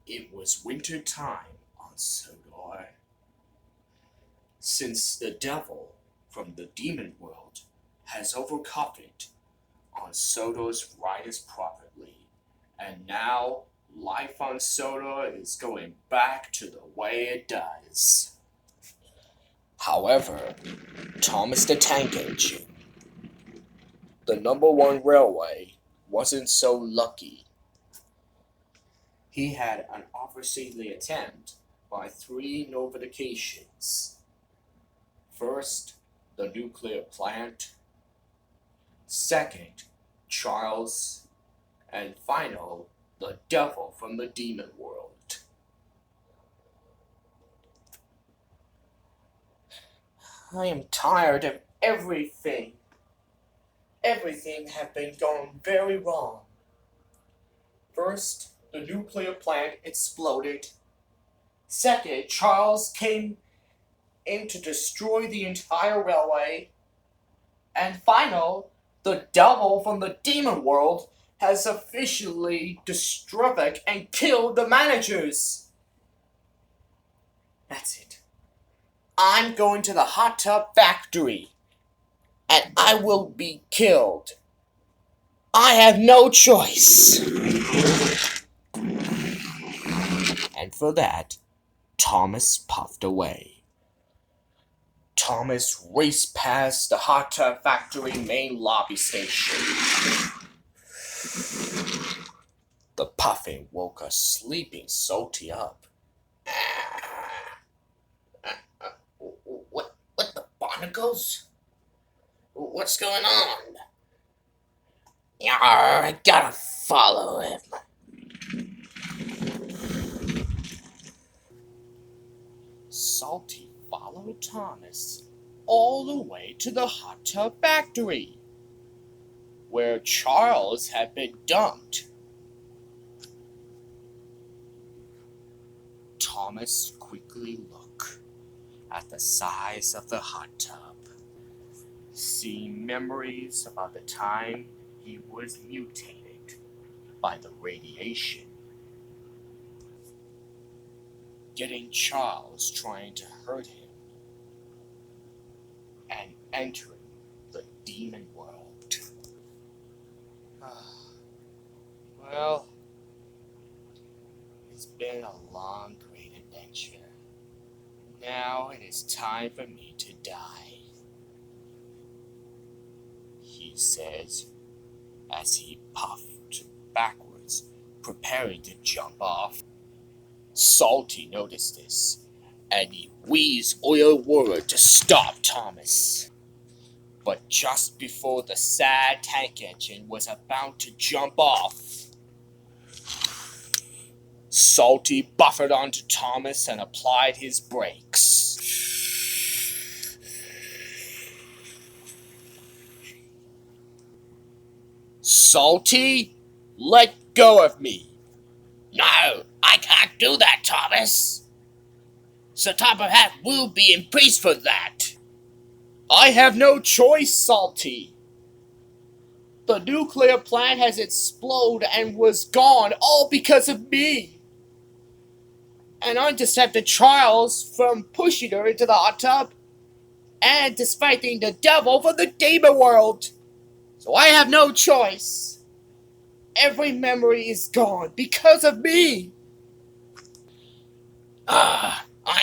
It was winter time on Sodor. Since the devil from the demon world has overcome it on Sodor's riders properly, and now life on Sodor is going back to the way it does. However, Thomas the Tank Engine, the #1 railway, wasn't so lucky. He had an overseeing attempt by 3 notifications. First, the nuclear plant. Second, Charles. And final, the devil from the demon world. I am tired of everything. Everything has been going very wrong. First, the nuclear plant exploded. Second, Charles came in to destroy the entire railway. And final, the devil from the demon world has officially destroyed and killed the managers. That's it. I'm going to the hot tub factory, and I will be killed. I have no choice. And for that, Thomas puffed away. Thomas raced past the hot tub factory main lobby station. The puffing woke a sleeping Salty up. What the barnacles? What's going on? Yarr, I gotta follow him. Salty followed Thomas all the way to the hot tub factory, where Charles had been dumped. Thomas quickly looked at the size of the hot tub, seeing memories about the time he was mutated by the radiation. Getting Charles trying to hurt him, and entering the demon world. Well, it's been a long, great adventure. Now it is time for me to die, he says as he puffed backwards, preparing to jump off. Salty noticed this, and he wheezed oil word to stop Thomas. But just before the sad tank engine was about to jump off, Salty buffered onto Thomas and applied his brakes. Salty, let go of me. No, I can't do that, Thomas. Sir Top of Hat will be impressed for that. I have no choice, Salty. The nuclear plant has exploded and was gone all because of me. And I intercepted Charles from pushing her into the hot tub and fighting the devil from the demon world. So I have no choice. Every memory is gone because of me. I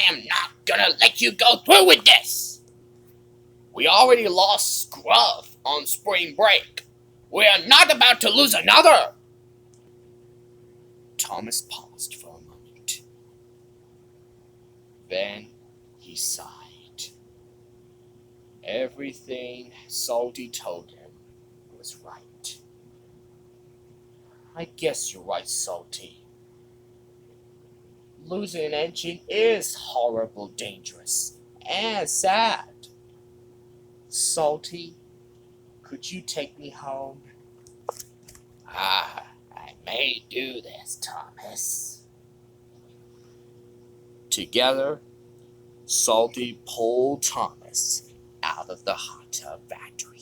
am not gonna let you go through with this. We already lost Scruff on spring break. We are not about to lose another. Thomas paused for a moment. Then he sighed. Everything Salty told him was right. I guess you're right, Salty. Losing an engine is horrible, dangerous, and sad. Salty, could you take me home? I may do this, Thomas. Together, Salty pulled Thomas out of the hot tub factory.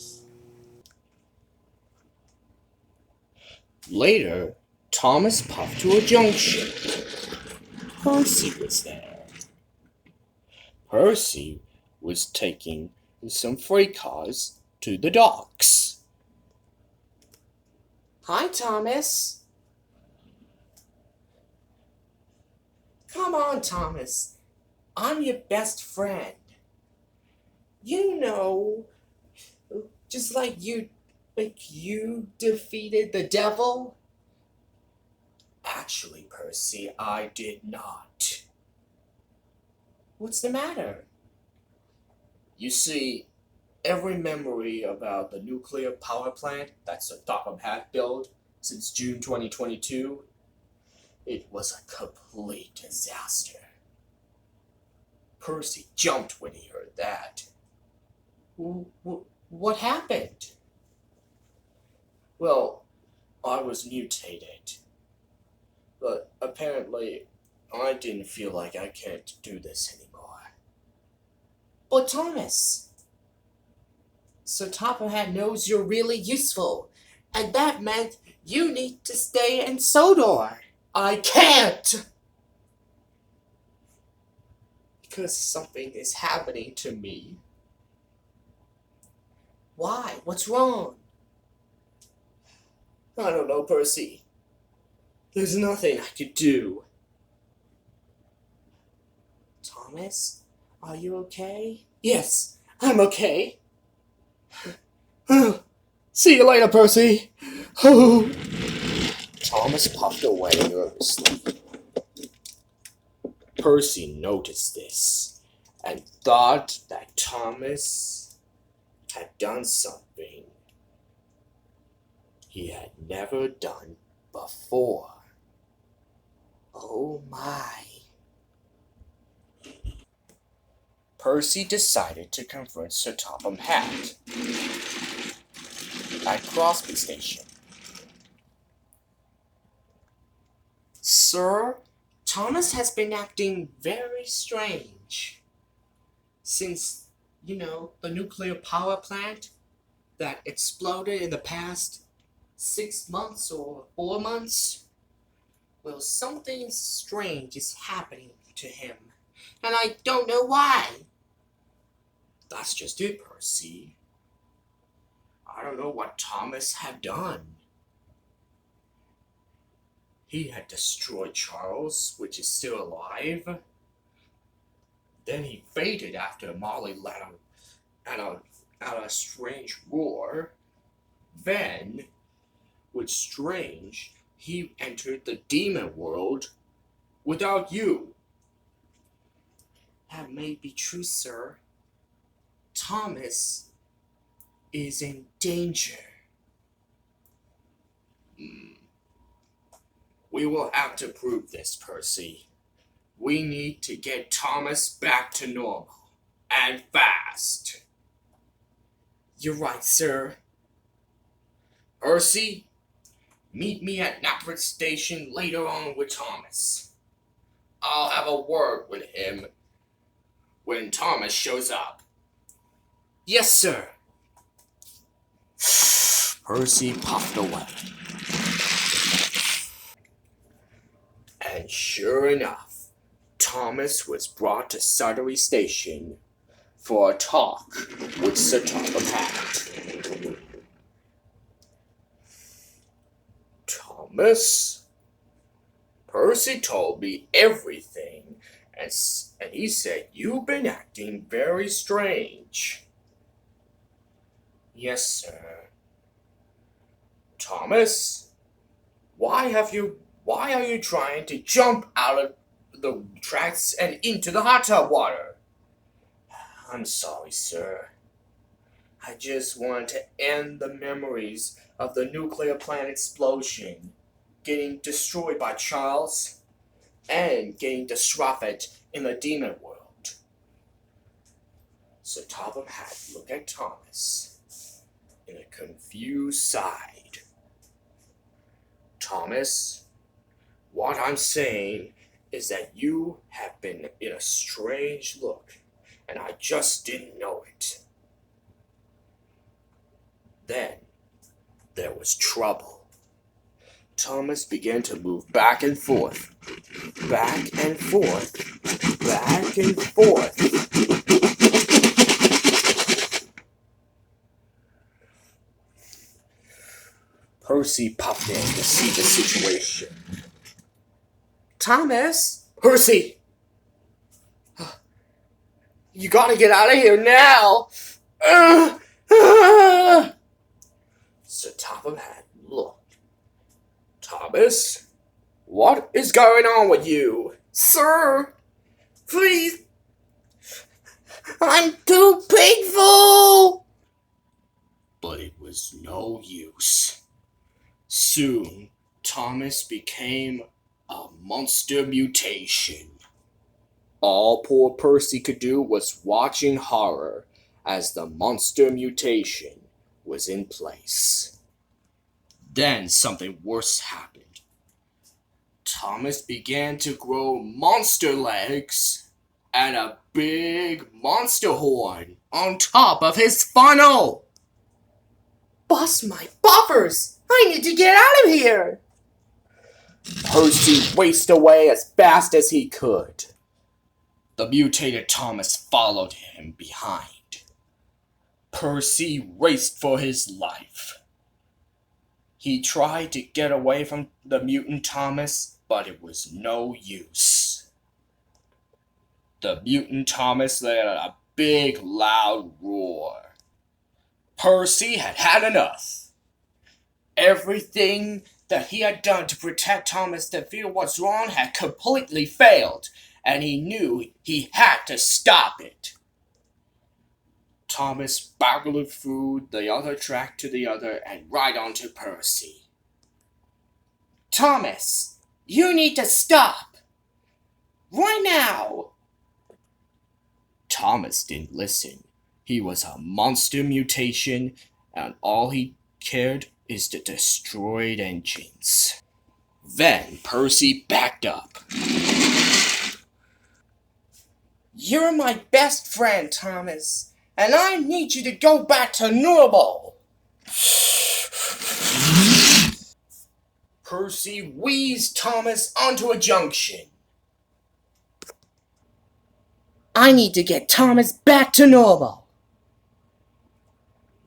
Later, Thomas puffed to a junction Percy was there. Percy was taking some freight cars to the docks. Hi, Thomas. Come on, Thomas. I'm your best friend. You know, just like you defeated the devil. Actually, Percy, I did not. What's the matter? You see, every memory about the nuclear power plant that Sodor had built since June 2022, it was a complete disaster. Percy jumped when he heard that. What happened? Well, I was mutated. But apparently, I didn't feel like I can't do this anymore. But Thomas, Sodor knows you're really useful, and that meant you need to stay in Sodor. I can't! Because something is happening to me. Why? What's wrong? I don't know, Percy. There's nothing I could do. Thomas, are you okay? Yes, I'm okay. See you later, Percy. Thomas puffed away nervously. Percy noticed this and thought that Thomas had done something he had never done before. Oh my. Percy decided to confront Sir Topham Hatt at Crosby Station. Sir, Thomas has been acting very strange since, the nuclear power plant that exploded in the past 6 months or 4 months. Well, something strange is happening to him, and I don't know why. That's just it, Percy. I don't know what Thomas had done. He had destroyed Charles, which is still alive. Then he faded after Molly let out a strange roar. Then, with Strange, he entered the demon world without you. That may be true, sir. Thomas is in danger. We will have to prove this, Percy. We need to get Thomas back to normal. And fast. You're right, sir. Percy, meet me at Knapford Station later on with Thomas. I'll have a word with him when Thomas shows up. Yes, sir. Percy puffed away. And sure enough, Thomas was brought to Sodor Station for a talk with Sir Topham Hatt. Thomas, Percy told me everything, and he said you've been acting very strange. Yes, sir. Thomas, why are you trying to jump out of the tracks and into the hot tub water? I'm sorry, sir. I just want to end the memories of the nuclear plant explosion, getting destroyed by Charles, and getting disrupted in the demon world. Sir Topham Hatt looked at Thomas in a confused side. Thomas, what I'm saying is that you have been in a strange look, and I just didn't know it. Then, there was trouble. Thomas began to move back and forth, back and forth, back and forth. Percy popped in to see the situation. Thomas? Percy! You gotta get out of here now! Sir Topham had looked. Thomas? What is going on with you? Sir! Please! I'm too painful! But it was no use. Soon, Thomas became a monster mutation. All poor Percy could do was watch in horror as the monster mutation was in place. Then something worse happened. Thomas began to grow monster legs and a big monster horn on top of his funnel. Bust my buffers! I need to get out of here! Percy raced away as fast as he could. The mutated Thomas followed him behind. Percy raced for his life. He tried to get away from the mutant Thomas, but it was no use. The mutant Thomas let out a big, loud roar. Percy had had enough. Everything that he had done to protect Thomas to feel what's wrong had completely failed, and he knew he had to stop it. Thomas barreled through the other track to the other and right onto Percy. Thomas, you need to stop! Right now! Thomas didn't listen. He was a monster mutation, and all he cared is to destroy engines. Then Percy backed up. You're my best friend, Thomas, and I need you to go back to normal. Percy wheezed Thomas onto a junction. I need to get Thomas back to normal.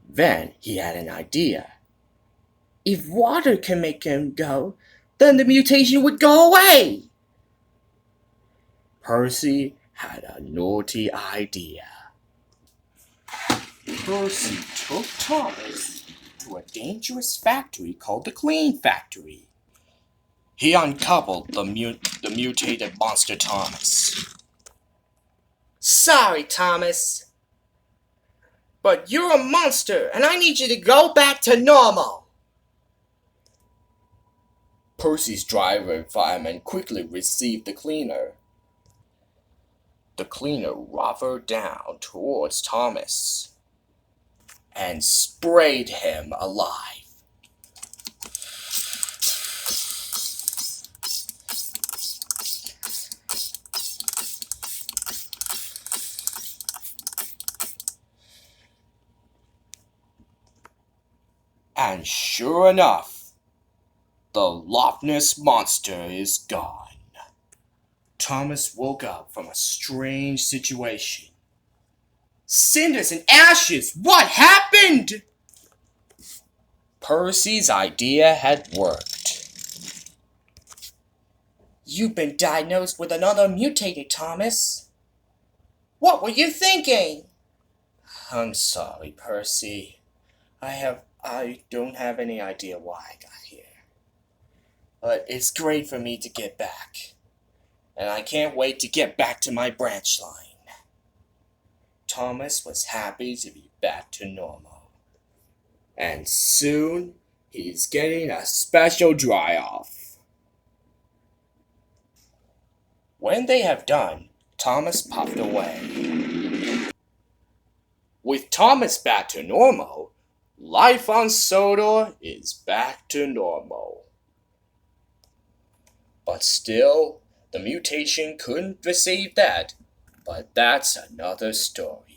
Then he had an idea. If water can make him go, then the mutation would go away. Percy had a naughty idea. Percy took Thomas to a dangerous factory called the Clean Factory. He uncoupled the mutated monster Thomas. Sorry, Thomas, but you're a monster, and I need you to go back to normal. Percy's driver and fireman quickly received the cleaner. The cleaner hovered down towards Thomas and sprayed him alive. And sure enough, the Loch Ness Monster is gone. Thomas woke up from a strange situation. Cinders and ashes! What happened? Percy's idea had worked. You've been diagnosed with another mutated, Thomas. What were you thinking? I'm sorry, Percy. I don't have any idea why I got here. But it's great for me to get back. And I can't wait to get back to my branch line. Thomas was happy to be back to normal. And soon, he's getting a special dry-off. When they have done, Thomas popped away. With Thomas back to normal, life on Sodor is back to normal. But still, the mutation couldn't receive that, but that's another story.